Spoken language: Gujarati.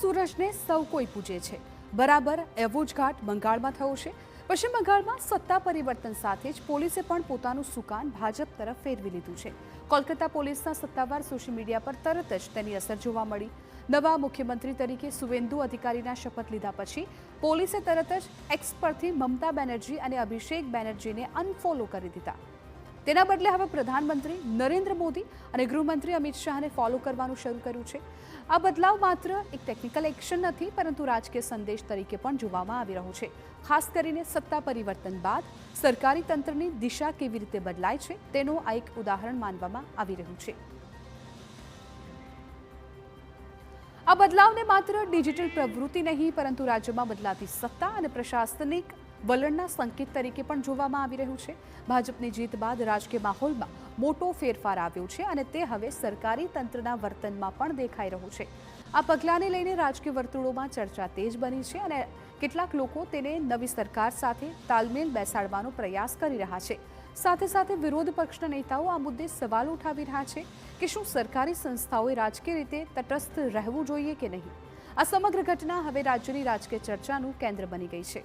સૂરજને સૌ કોઈ પૂજે છે, બરાબર એવો જ ઘાટ બંગાળમાં થયો છે। પશ્ચિમ બંગાળમાં સત્તા પરિવર્તન સાથે જ પોલીસે પણ પોતાનું સુકાન ભાજપ તરફ ફેરવી લીધું છે। કોલકાતા પોલીસના સત્તાવાર સોશિયલ મીડિયા પર તરત જ તેની અસર જોવા મળી। નવા મુખ્યમંત્રી તરીકે સુવેન્દુ અધિકારીના શપથ લીધા પછી પોલીસે તરત જ એક્સ પરથી મમતા બેનર્જી અને અભિષેક બેનર્જીને અનફોલો કરી દીધા। તેના બદલે હવે પ્રધાનમંત્રી નરેન્દ્ર મોદી અને ગૃહમંત્રી અમિત શાહને ફોલો કરવાનું શરૂ કર્યું છે। આ બદલાવ માત્ર એક ટેકનિકલ એક્શન નથી, પરંતુ રાજકીય સંદેશ તરીકે પણ જોવામાં આવી રહ્યો છે। ખાસ કરીને સત્તા પરિવર્તન બાદ સરકારી તંત્રની દિશા કેવી રીતે બદલાય છે તેનું આ એક ઉદાહરણ માનવામાં આવી રહ્યું છે। આ બદલાવને માત્ર ડિજિટલ પ્રવૃત્તિ નહીં, પરંતુ રાજ્યમાં બદલાતી સત્તા અને પ્રશાસનિક વલણના સંકેત તરીકે પણ જોવામાં આવી રહ્યું છે। ભાજપની જીત બાદ રાજકીય માહોલમાં મોટો ફેરફાર આવ્યો છે અને તે હવે સરકારી તંત્રના વર્તનમાં પણ દેખાઈ રહ્યું છે। આ પગલાંને લઈને રાજકીય વર્તુળોમાં ચર્ચા તેજ બની છે અને કેટલાક લોકો તેને નવી સરકાર સાથે તાલમેલ બેસાડવાનો પ્રયાસ કરી રહ્યા છે। સાથે સાથે વિરોધ પક્ષના નેતાઓ આ મુદ્દે સવાલ ઉઠાવી રહ્યા છે કે શું સરકારી સંસ્થાઓએ રાજકીય રીતે તટસ્થ રહેવું જોઈએ કે નહીં। આ સમગ્ર ઘટના હવે રાજ્યની રાજકીય ચર્ચાનું કેન્દ્ર બની ગઈ છે।